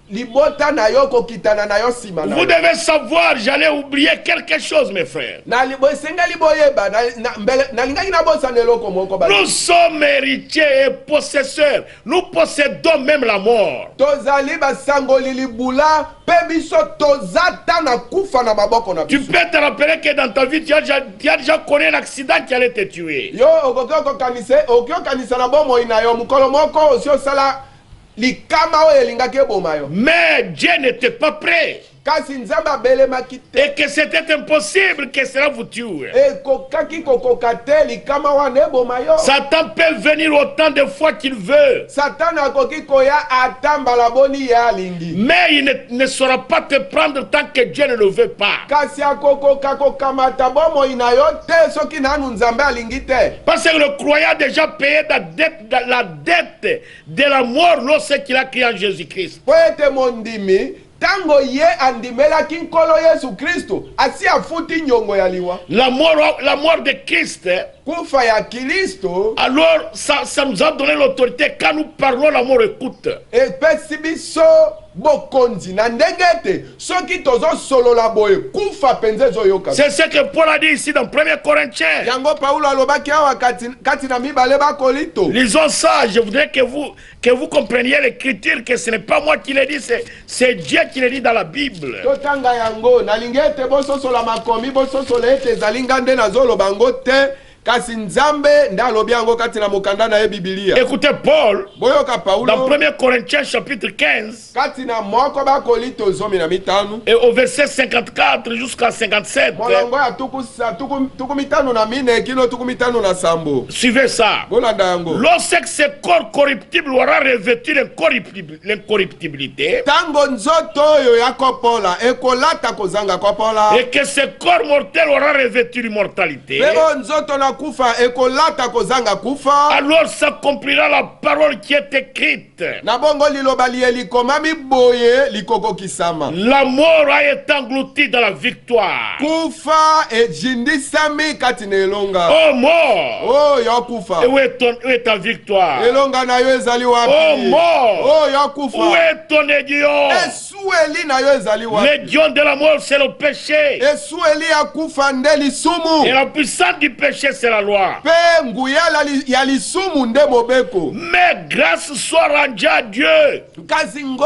libota na yo kokitana na yo sima na. Vous devez savoir, j'allais oublier quelque chose, mes frères. Na libo senga liboyeba na lingaki na bosa neloko moko ba. Nous sommes héritiers et possesseurs. Nous possédons même la mort. Tozali basangoli libula pe biso tozata na kufa na maboko na Tu biso. peux te rappeler que dans ta vie, tu as déjà connu un accident qui allait te tuer. Yo okokanisa na bomo ina yo mukolo moko osio sala likama oyo elingaki eboma yo. Mais Dieu n'était pas prêt. Kasi nzambe abelemaki te. Et que c'était impossible que cela vous tue. Ekokaki kokoka te likama wana eboma yo. Satan peut venir autant de fois qu'il veut. Satana akoki koya ata mbala boni ye alingi. Mais il ne saura pas te prendre tant que Dieu ne le veut pas. Kasi akokoka kokamata bomoi na yo te soki nanu nzambe alingi te. Parce que le croyant a déjà payé la dette de la mort lorsqu'il a crié en Jésus-Christ. Po ete mondimi tango ye andimelaki nkolo Yesu Kristo asi afuti nyongo ya liwa. La mort de Christ, Kufa ya Kristo alors ça nous a donné l'autorité. Quand nous parlons, la mort écoute. epesi biso bokonzi na ndenge ete soki tozosolola boye kufa penza ezoyoka. C'est ce que Paul a dit ici dans 1 Corinthiens. Yango Paulo alobaki awa kati na mibale bakolito. Lisons ça, je voudrais que vous compreniez l'écriture, que ce n'est pas moi qui le dis, c'est Dieu qui le dit dans la Bible. Totanga yango nalingi ete bososola makomi bososola ete ezali nga nde nazoloba ngo te kasi nzambe nde alobi yango kati na mokanda na ye Biblia. Écoutez Paul, Boyoka dans Paulo 1 Corinthiens chapitre 15, kati na moko bakolito 15 et au verset 54 jusqu'à 57, molongo ya tuku mitano na mine kino tuku mitano na sambo. suivez ça. Bolanda yango. Lorsque ce corps corruptible aura revêtu l'incorruptibilité, Tango nzoto oyo ya kopola ekolata kozanga kopola. et que ce corps mortel aura revêtu l'immortalité, Leo nzoto na kufa ekolata kozanga kufa. alors s'accomplira la parole qui est écrite. Na bongo liloba lielikomami boye likoko kisama. La mort a été engloutie dans la victoire. Kufa ejindisami kati na elonga. Oh mort, Oh yo kufa. où est ta victoire? Elonga na yo ezali wapi? Oh mort, Oh yo où kufa. est ton aiguillon? Esueli na yo ezali wapi? L'aiguillon de la mort, c'est le péché. Esueli ya kufa nde Et lisumu. la puissance du péché, c'est la loi. Pe nguyala ya lisumu nde mobeko. Mais grâce soit rendue à Dieu. Kasi ngo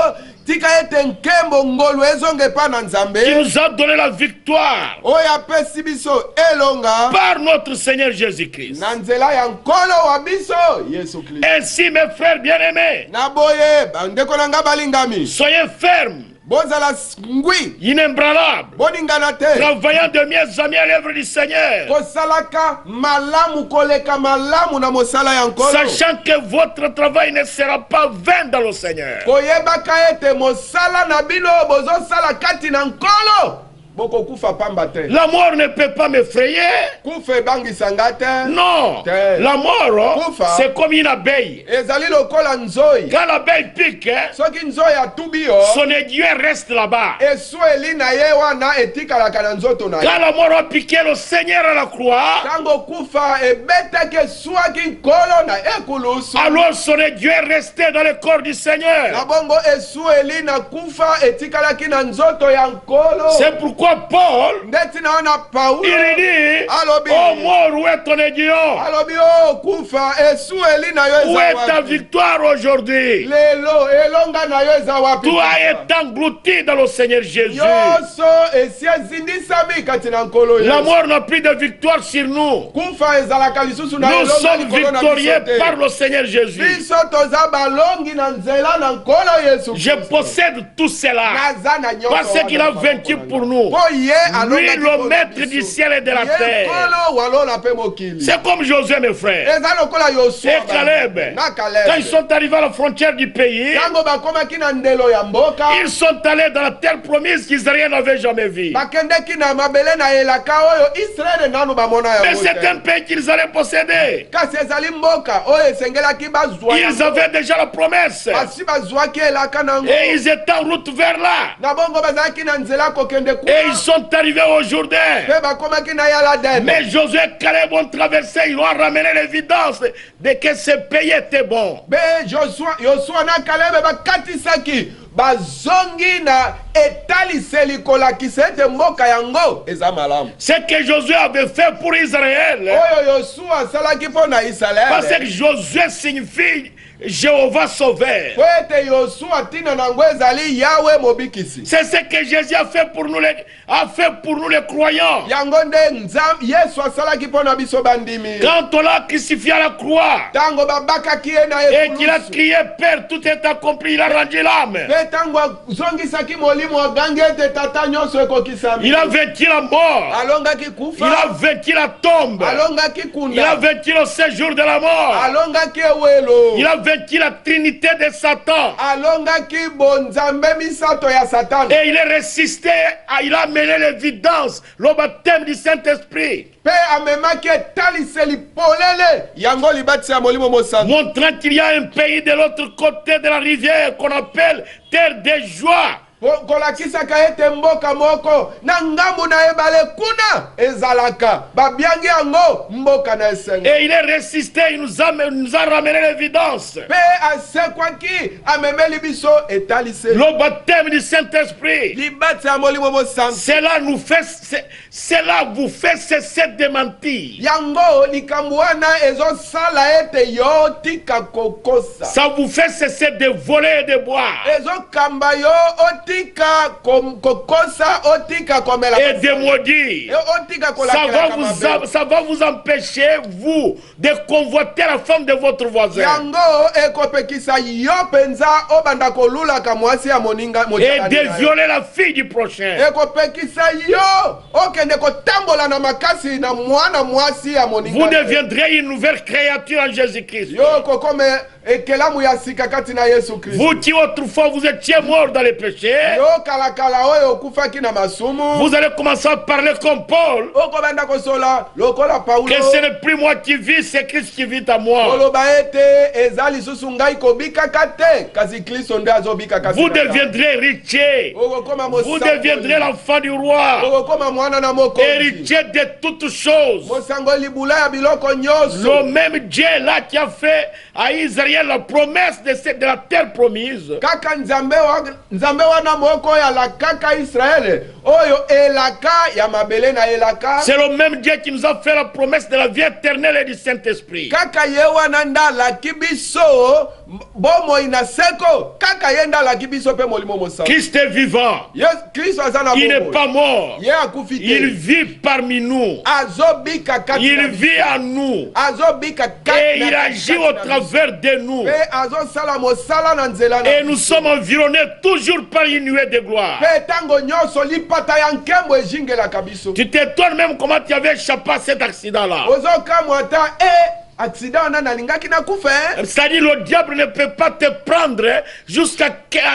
tika ete nkembo ngolu ezonge pa na nzambe qui nous a donné la victoire oyo apesi biso elonga par notre Seigneur Jésus-Christ. na nzela ya nkolo wa biso Yesu Kristo. Ainsi, mes frères bien-aimés, Na boye bandeko na nga balingami soyez fermes, bozala ngwi inébranlables, boningana te travaillant de mieux en mieux à l'œuvre du Seigneur, kosalaka malamu koleka malamu na mosala ya nkolo sachant que votre travail ne sera pas vain dans le Seigneur. koyebaka ete mosala na bino bozosala kati na nkolo bokokufa pamba te. La mort ne peut pas m'effrayer. Kufa ebangisanga te. Non. Te. La mort, Kufa. c'est comme une abeille. Ezali lokola nzoi. Quand l'abeille pique, soki nzoi atubi yo, son aiguille reste là-bas. esueli na ye wana etikalaka na nzoto na ye. Quand la mort a piqué le Seigneur à la croix, tango kufa ebetaki esuaki nkolo na ekulusu, alors son aiguille est restée dans le corps du Seigneur. na bongo esueli na kufa etikalaki na nzoto ya nkolo. C'est pourquoi Paul, ndeti naona Paulo il dit, alobi, oh mort, où est ton aiguillon? alobi o kufa esueli na yo Où eza est ta wapi? victoire aujourd'hui? Lelo elonga na yo eza wapi? Toi est englouti dans le Seigneur Jésus. yoso esi ezindisami kati na nkolo La Yesu. mort n'a plus de victoire sur nous. kufa ezalaka lisusu na Nous elonga sommes likolo na victorieux biso te. par le Seigneur Jésus. biso toza balongi na nzela na nkolo Yesu Je Kristo. possède tout cela naza na nyonso parce qu'il a vaincu pour nous. po ye Lui, alongaki le po maître biso. du ciel et de la Ye terre. nkolo walona mpe mokili. C'est comme Josué, mes frères. eza lokola Yosua Et Caleb. na Quand ils Caleb. sont arrivés à la frontière du pays, tango bakomaki na ndelo ya mboka ils sont allés dans la terre promise qu'Israël n'avait jamais vue. bakendeki na mabele na elaka oyo Israele nanu bamona Mais yango c'est un te. pays qu'ils allaient posséder. kasi ezali mboka oyo esengelaki bazwa Ils yango. avaient déjà la promesse. basi bazwaki elaka nango Et ils étaient en route vers là. na bongo bazalaki na nzela kokende Et kuna ils sont arrivés au Jourdain. mpe bakomaki na Yaladen. Mais Josué et Caleb ont traversé, ils ont ramené l'évidence de que ce pays était bon. be Yosua na Kalebe bakatisaki bazongi na etaliseli kolakisa ete mboka yango eza malamu. Ce que Josué avait fait pour Israël, oyo Yosua asalaki mpo na parce que Israele Josué signifie Jéhovah sauveur. po ete Yosua ntina nango ezali Yawe mobikisi. C'est ce que Jésus a fait pour nous les croyants. yango nde Yesu asalaki mpo na biso bandimi. Quand on l'a crucifié à la croix tango babakaki ye na et qu'il a ekulusu crié Père, tout est accompli, il a rendu l'âme. mpe tango azongisaki molimo agangi ete tata nyonso ekokisami. Il a vaincu la mort. alongaki Il a kufa vaincu la tombe. alongaki Il a kunda vaincu le séjour de la mort. alongaki ewelo Il a vaincu la trinité de Satan. alongaki bonzambe misato ya satana Et il est résisté, il a mené l'évidence, le baptême du Saint-Esprit, mpe amemaki etaliseli polele yango libatisi ya molimo mosantu montrant qu'il y a un pays de l'autre côté de la rivière qu'on appelle terre de joie. kolakisaka ete mboka moko na ngambu na ebale kuna ezalaka babiangi yango mboka na esengo Et il est résisté, il nous a ramené l'évidence. mpe asekwaki amemeli biso etaliseli Le baptême du Saint-Esprit. libatisi ya molimo mosantu Cela vous fait cesser de mentir. yango likambo wana ezosala ete yo tika kokosa Ça vous fait cesser de voler et de boire. ezokamba yo otika kokosa otika komela Et de maudire. otika kolakelaka mabe Ça va vous empêcher, vous, de convoiter la femme de votre voisin. yango ekopekisa yo penza obanda kolulaka mwasi ya moninga Et de violer la fille du prochain. ekopekisa yo okende kotambola na makasi na mwana mwasi ya Vous moninga deviendrez une nouvelle créature en Jésus-Christ. yo kokome ekelamu ya sika kati na Yesu Kristo Vous qui autrefois vous étiez mort dans les péchés, yo kalakala oyo okufaki na masumu vous allez commencer à parler comme Paul. okobanda kosola lokola Paulo Que ce n'est plus moi qui vis, c'est Christ qui vit à moi. koloba ete eza lisusu ngai kobikaka te kasi Kristo nde azobikaka Vous sika ta. deviendrez héritier. okokoma Vous mosango deviendrez l'enfant du roi. okokoma mwana na mokonzi Héritier de toutes choses. mosango libula ya biloko nyonso Le même Dieu là qui a fait à Israël la promesse de la terre promise. kaka nzambe wana mwana moko ya lakaka Israël oyo elaka ya mabele na elaka. C'est le même Dieu qui nous a fait la promesse de la vie éternelle et du Saint-Esprit. Kaka ye wana ndala kibiso bomo inaseko kaka ye ndala kibiso pe molimo mosa. Christ est vivant. Yes, Christ azana Il n'est pas mort. Ye akufite. Il vit parmi nous. Azobika kaka. Il vit en nous. Azobika kaka. Et il agit au travers de nous. Pe azo sala mosala na nzela na. Et nous sommes environnés toujours par une nuée de gloire. Pe tango nyoso lipata ya nkembo ejingela kabiso. Tu t'étonnes même comment tu avais échappé à cet accident-là. Ozo kamwata accident na nalingaki na kufa. C'est-à-dire le diable ne peut pas te prendre jusqu'à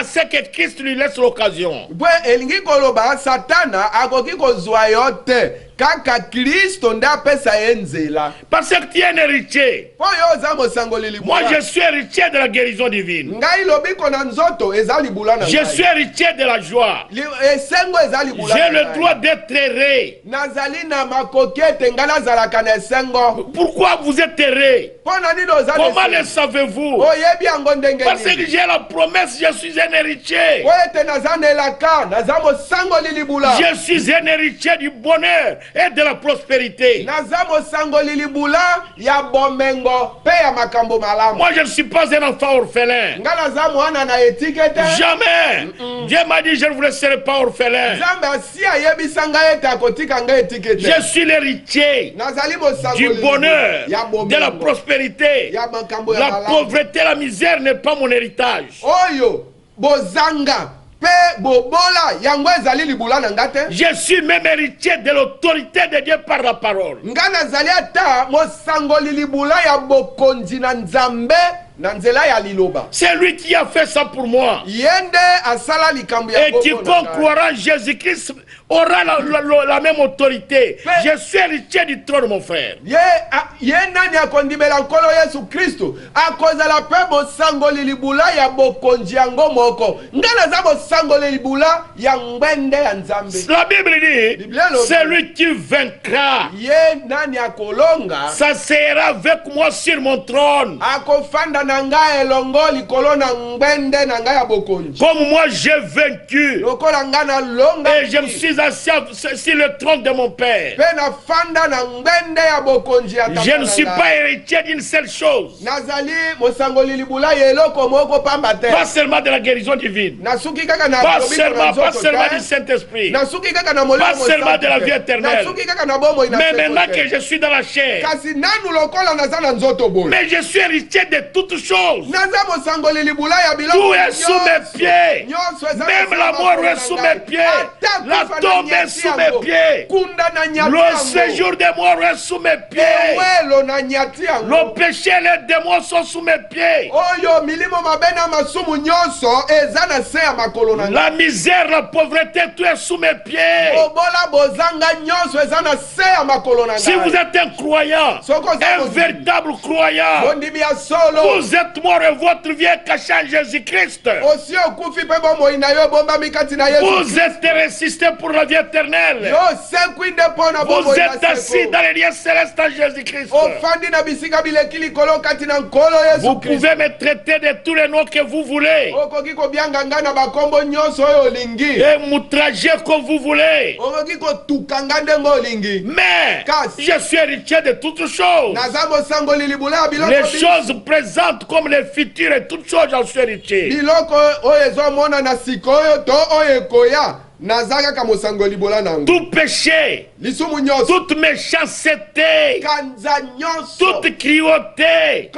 ce que Christ lui laisse l'occasion. Bwe elingi koloba satana akoki kozwa yo te kaka Kristo nde apesa ye nzela. Parce que tu es un héritier. Po yo oza mosango lilibula. Moi je suis héritier de la guérison divine. Ngai lobiko na nzoto eza libula na ngai. Je suis héritier de la joie. Esengo eza libula. J'ai le droit d'être erré. Nazali na makoki ete ngai nazalaka na esengo. Pourquoi vous êtes erré? Comment le savez-vous? Oyebi yango ndenge Parce que nini. j'ai la promesse, je suis un héritier. Po ete naza na elaka naza mosango lilibula. Je suis un héritier du bonheur et de la prospérité. Naza mosango lilibula ya bomengo pe ya makambo malamu. Moi je ne suis pas un enfant orphelin. Nga naza mwana na etikete. Jamais. Dieu m'a dit je ne vous laisserai pas orphelin. Nzambe asi ayebisa ngai ete akotika ngai etikete. Je suis l'héritier Nazali mosango du bonheur, ya de la prospérité. ya makambo ya La malamu. pauvreté, la misère n'est pas mon héritage. Oyo bozanga pe bobola yango ezali libula na nga te. Je suis même héritier de l'autorité de Dieu par la parole. Nga nazali ata mosangoli libula ya bokonzi na nzambe na nzela ya liloba. C'est lui qui a fait ça pour moi. Yende asala likambo ya Et quiconque croira en Jésus-Christ aura la même autorité. Je suis héritier du trône, mon frère. Ye nani akondimela nkolo Yesu Kristo akozala pe mosangoli libula ya bokonzi yango moko. Nga naza mosangoli libula ya ngwende ya nzambe. La Bible dit, c'est lui qui vaincra. Ye nani akolonga Ça sera avec moi sur mon trône. akofanda na ngai elongo likolo na ngwende na ngai ya bokonzi. Comme moi j'ai vaincu. Lokola nga na longa Et je me suis assis sur le trône de mon Père. pe na fanda na ngwende ya bokonzi ya Je ne suis pas héritier d'une seule chose. nazali mosangoli libula ya eloko moko pamba te. Pas seulement de la guérison divine. Nasuki kaka na Pas lobiko seulement, na pas nzoto seulement te. du Saint-Esprit. Nasuki kaka na molimo Pas seulement de la vie éternelle. Nasuki kaka na bomo ina Mais seko maintenant te. que je suis dans la chair, Kasi nanu lokola naza na nzoto bolo. mais je suis héritier de toutes choses. Naza mosangoli libula ya biloko. Tout est sous mes pieds. Nyonso eza Même na la makolo mort na est sous ngai. mes pieds. Ata La kufa na tombe est nyati sous yango. mes pieds. Kunda na nyati Le yango. séjour des morts est sous mes pieds. Ewelo na nyati yango. Le péché et les démons sont sous mes pieds. Oyo milimo mabe na masumu nyonso eza na se ya makolo na ngai. La misère, la pauvreté, tout est sous mes pieds. Obola bozanga nyonso eza na se ya makolo na ngai. Si vous êtes un croyant, un véritable croyant, Bondimi ya solo. vous êtes mort et votre vie est cachée en Jésus-Christ. Osi okufi pe bomoi na yo bombami kati na Yesu. Vous êtes ressuscité pour la vie éternelle. Yo sekwi nde pona Vous bomoi na êtes assis seko. dans les lieux célestes en Jésus-Christ. Ofandi na bisika bileki likolo kati na nkolo Yesu Vous Kristo. pouvez me traiter de tous les noms que vous voulez Okoki kobianga nga na bakombo nyonso oyo olingi. et m'outrager comme vous voulez. Okoki kotuka nga ndenge olingi. Mais Kasi. je suis héritier de toutes choses. Naza mosangoli libula ya biloko Les bi- choses présentes comme les futures et toutes choses, j'en suis héritier. biloko oyo ezomona na sikoyo to oyo ekoya naza kaka mosangoli libula nango. Tout péché, Lisumu nyonso. toute méchanceté, Kanza nyonso. toute cruauté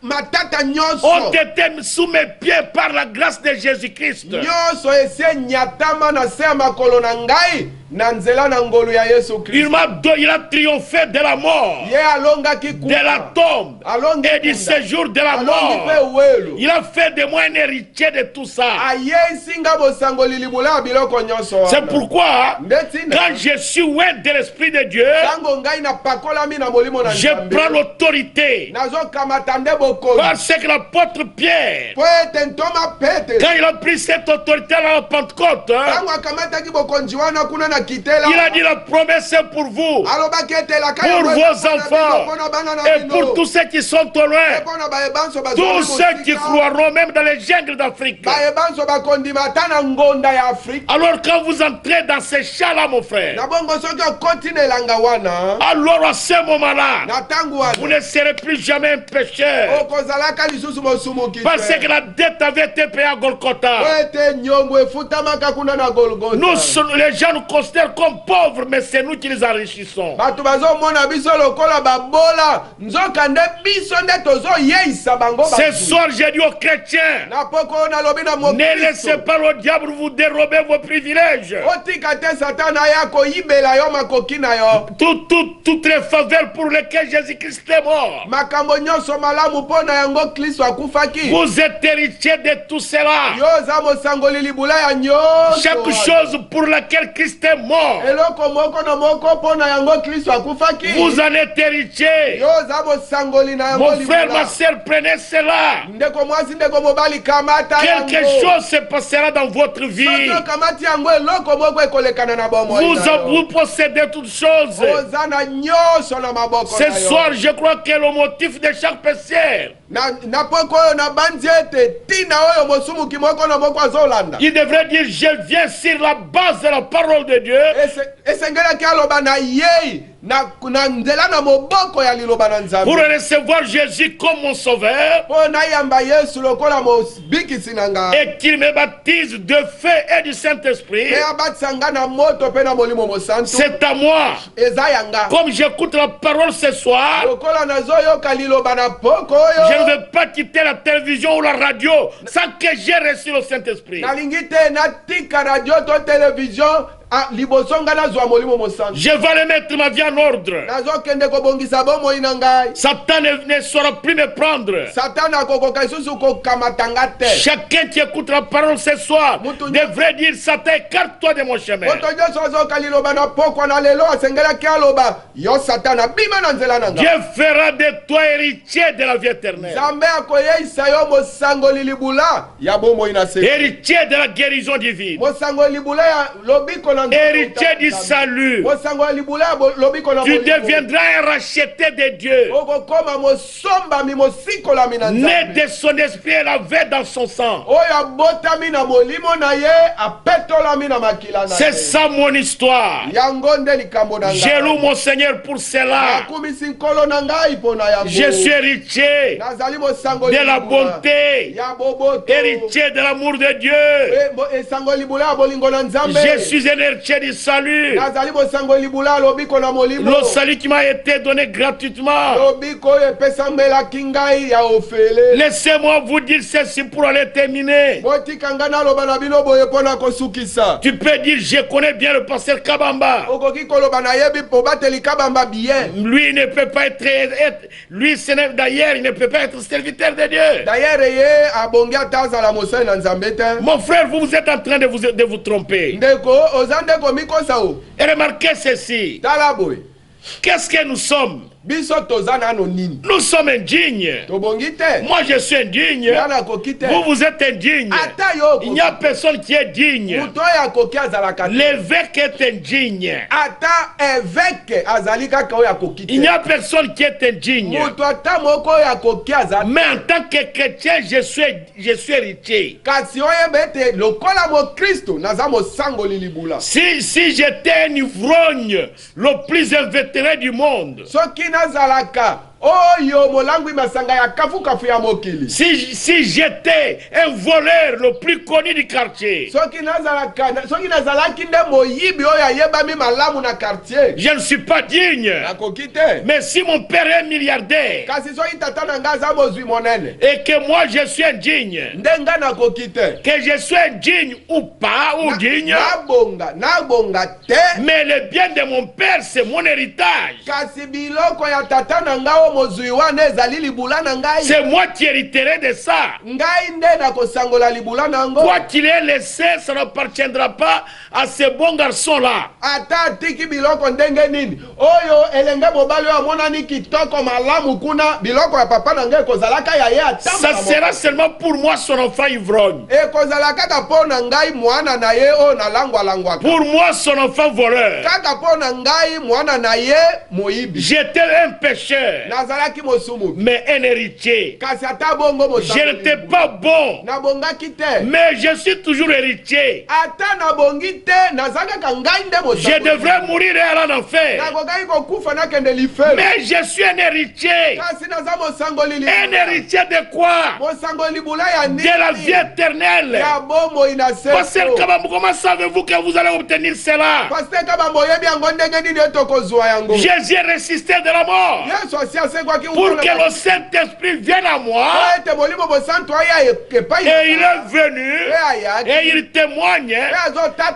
Matata ont nyonso. été sous mes pieds par la grâce de Jésus-Christ. Nyonso ese nyatama na se ya makolo na ngai na nzela na ngolu ya Yesu Kristo. Il a triomphé de la mort, Ye alongaki de la tombe alongi et du séjour de la alongi mort. pe welu. Il a fait de moi un héritier de tout ça. Ayeisi nga bosangoli libula ya biloko nyonso wana. C'est pourquoi, Ndetina. quand je suis loin de l'Esprit de Dieu, Tango ngai na pakolami na molimo na je Nzambe. prends l'autorité. Nazokamata nde bokonzi. Parce que l'apôtre Pierre, Po ete ntoma Petero. quand il a pris cette autorité à la Pentecôte, Tango akamataki bokonzi wana kuna na Il a dit la promesse est pour vous, pour vos enfants et pour tous ceux qui sont au loin, tous ceux qui croiront même dans les jungles d'Afrique. Alors quand vous entrez dans ces champs-là, mon frère, alors à ce moment-là, vous ne serez plus jamais un pécheur. Parce que la dette avait été payée à Golgotha. Nous, les gens nous considèrent comme pauvres, mais c'est nous qui les enrichissons. Ce soir, j'ai dit aux chrétiens, ne laissez pas le diable vous dérober vos privilèges. Toutes les faveurs pour lesquelles Jésus-Christ est mort. Vous êtes héritiers de tout cela. Chaque chose pour laquelle Christ est mort, vous en êtes héritier. Mon frère, ma soeur, prenez cela. Quelque chose se passera dans votre vie. Vous possédez toutes choses. Ce soir, je crois que le motif de chaque péché, il devrait dire: je viens sur la base de la parole de Dieu. Pour recevoir Jésus comme mon sauveur et qu'il me baptise de feu et du Saint-Esprit. C'est à moi. Comme j'écoute la parole ce soir, je ne veux pas quitter la télévision ou la radio sans que j'ai reçu le Saint-Esprit. Je vais mettre ma vie en ordre. Satan ne saura plus me prendre. Chacun qui écoute la parole ce soir devrait dire: Satan, écarte-toi de mon chemin. Dieu fera de toi héritier de la vie éternelle, héritier de la guérison divine, héritier du salut. Tu deviendras un racheté de Dieu, né de son esprit et lavé dans son sang. C'est ça mon histoire. Je loue mon Seigneur pour cela. Je suis héritier de la bonté, héritier de l'amour de Dieu. Je suis un héritier du salut, le salut qui m'a été donné gratuitement. Laissez-moi vous dire ceci pour aller terminer. Tu peux dire: je connais bien le pasteur Kabamba. Lui il ne peut pas être lui d'ailleurs il ne peut pas être serviteur de Dieu. Mon frère, vous êtes en train de vous tromper. Et remarquez ceci. Qu'est-ce que nous sommes? Nous sommes indignes. Moi je suis indigne. Vous êtes indigne. Il n'y a personne qui est digne. L'évêque est indigne. Il n'y a personne qui est indigne. Mais en tant que chrétien, je suis héritier. Si j'étais un ivrogne, le plus invétéré du monde, si j'étais un voleur le plus connu du quartier, je ne suis pas digne. Mais si mon père est milliardaire et que moi je suis indigne, que je sois indigne ou pas, ou digne, mais le bien de mon père c'est mon héritage. po mozwi wana ezali libula na ngai. C'est moi qui hériterai de ça. Ngai nde nakosangola libula nango. Quoi qu'il ait laissé, ça n'appartiendra pas à ce bon garçon-là. Ata tiki biloko ndenge nini. Oyo elenge mobali oyo amonani kitoko malamu kuna biloko ya papa na ngai kozalaka ya ye ata. Ça sera seulement pour moi son enfant ivrogne. E kozalaka kaka po na ngai mwana na ye o na langwa langwa. Pour moi son enfant voleur. Kaka po na ngai mwana na ye moyibi. J'étais un pécheur. Nazalaki mosumu. Mais un héritier. Kasi ata bongo mosango. Je n'étais pas bon. Na bongaki te. Mais je suis toujours héritier. Ata na bongi te nazalaka ka ngai nde mosango. Je devrais mourir et aller en enfer. Na kokaki kokufa na kende lifelo. Mais je suis un héritier. Kasi naza mosango lili. Un héritier de quoi? Mosango libula ya nini? De la vie éternelle. Ya bomo inasema. Pasteur Kabambo, comment savez-vous que vous allez obtenir cela? Pasteur Kabambo yebi yango ndenge nini etokozwa yango. Jésus est ressuscité de la mort. Yesu asiase kwa ki Pour que le Saint-Esprit vienne à moi. ete molimo bosantu aya epai. Et il est venu. Et il témoigne.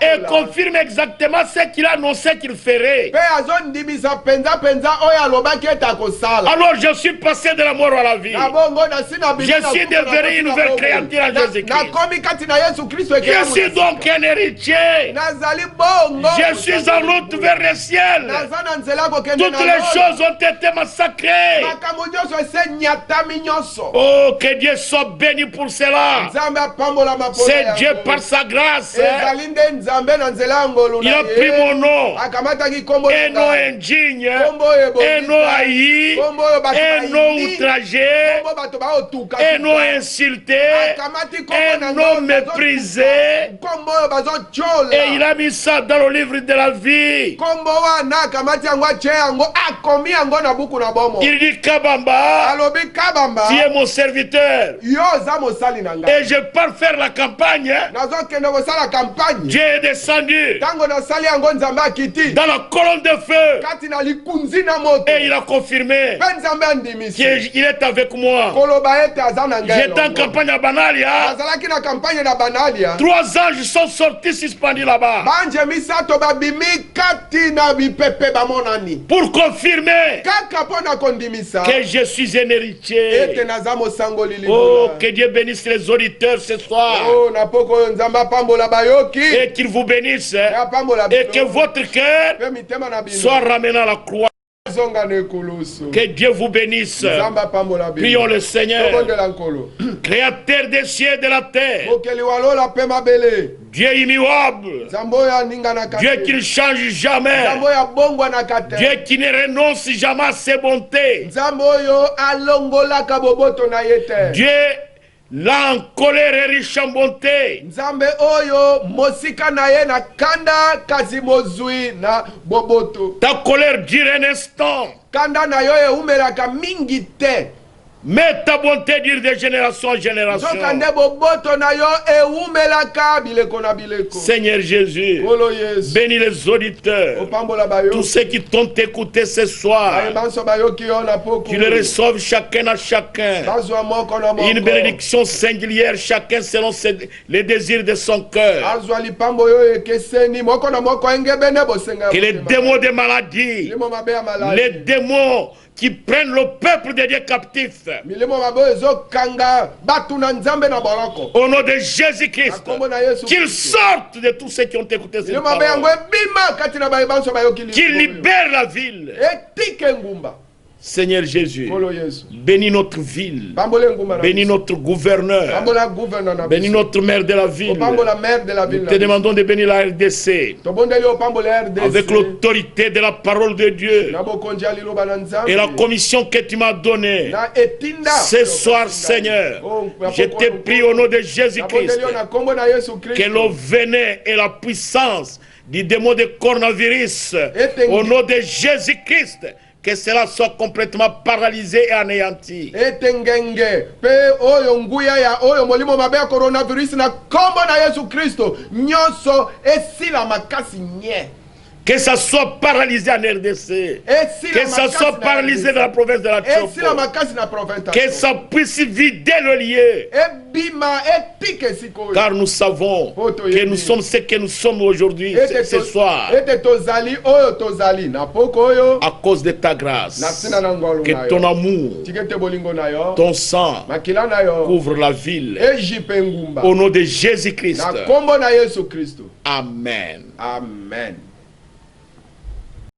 Et confirme exactement ce qu'il a annoncé qu'il ferait. Pe azondimisa penza penza oyo alobaki ete akosala. Alors je suis passé de la mort à la vie. Na bongo na sina bibi. Je suis devenu une nouvelle créature en Jésus-Christ. Na komi kati na Yesu Kristo Je suis donc un héritier. nazali bongo. Je suis en route vers le ciel. Naza na nzela kokende na. Toutes les choses ont été massacrées. Makambo nyonso ese nyatami nyonso. Oh, que Dieu soit béni pour cela. Nzambe apambola mapona. C'est Dieu par sa grâce. Ezali nde Nzambe na nzela ngolu na Il a pris mon nom. akamataki kombo Un nom indigne. kombo ebongisa. Un nom haï. Kombo oyo bato Un nom outragé. kombo bato baotuka. Un nom insulté. akamati kombo na Un nom méprisé. kombo oyo bazotyola. Et il a mis ça dans le livre de la vie. kombo wana akamati yango atie yango akomi yango na buku na bomo. Il dit Kabamba, alobi kabamba tu es mon serviteur. yo oza mosali na ngai. Et je pars faire la campagne. nazokende kosala campagne. Dieu est descendu ntango nasali yango Nzambe akiti dans la colonne de feu. kati na likunzi na moto. Et il a confirmé mpe Nzambe andimisi qu'il est avec moi. koloba ete aza na ngai J'étais en elongo. campagne à Banalia. azalaki na campagne na Banalia. 3 anges sont sortis suspendus là-bas banje misato babimi kati na bipepe bamonani pour confirmer kaka mpo na kondimisa que je suis un héritier. ete naza mosangoli Oh, libula. que Dieu bénisse les auditeurs ce soir. Oh, na poko oyo Nzambe apambola bayoki Et qu'il vous bénisse. apambola Et que votre cœur mpe mitema na bino soit ramené à la croix. zonga na ekulusu. Que Dieu vous bénisse. Nzambe apambola bino. Prions le Seigneur, tobondela nkolo créateur des cieux et de la terre. mokeli walola mpe mabele. Dieu immuable. Nzambe oyo aninganaka Dieu te. qui ne change jamais. Nzambe oyo abongwanaka te. Dieu qui ne renonce jamais à ses bontés. Nzambe oyo alongolaka boboto na ye te. Dieu là en colère et riche en bonté. Nzambe oyo mosika na ye na kanda kasi mozwi na boboto. Ta colère dure un instant, Kanda na yo eumelaka mingi te. mais ta bonté dure de génération en génération. Nzoka nde boboto na yo eumelaka bileko na bileko. Seigneur Jésus, Kolo Yesu. bénis les auditeurs, Opambola bayo. tous ceux qui t'ont écouté ce soir, Bayebanso bayoki yo na poko. tu les reçoives chacun à chacun. Bazwa moko na moko. Une bénédiction singulière, chacun selon les désirs de son cœur. Azwa lipambo yo ekeseni moko na moko engebene bosenga. Que les démons de maladie, Milimo mabe ya maladi. les démons qui prennent le peuple de Dieu captif, Milimo mabe ezokanga batu na Nzambe na boloko. au nom de Jésus-Christ, Akombo na Yesu qu'ils Kristo. sortent de tous ceux qui ont écouté cette Milimo mabe yango parole, ebima kati na bayebanso bayoki qu'ils libèrent la ville. etike ngumba. Seigneur Jésus, Kolo Yesu. bénis notre ville, Pambole ngumba na bénis biso. notre gouverneur, Pambola gouverneur na bénis biso. notre maire de la ville. Pambola maire de la ville. Nous te demandons de bénir la RDC Tobondeli o pambola RDC. avec l'autorité de la parole de Dieu Na bokonzi ya liloba na Nzambe. et la commission que tu m'as donnée. Na etinda. Ce soir, Seigneur, je te prie au nom de Jésus-Christ Nabondeli na kombo na Yesu que Kristo. le venin et la puissance du démon de coronavirus, au nom de Jésus-Christ, que cela soit complètement paralysé et anéanti. Etengenge pe oyo nguya ya oyo molimo mabe ya coronavirus na kombo na Yesu Kristo nyonso esila makasi nye. Que ça soit paralysé en RDC. Que ça soit paralysé dans la province de la Tchopo. Que ça puisse vider le lieu. Car nous savons que nous sommes ce que nous sommes aujourd'hui, ce soir. À cause de ta grâce. Que ton amour, ton sang couvre la ville. Au nom de Jésus-Christ. Amen. Amen.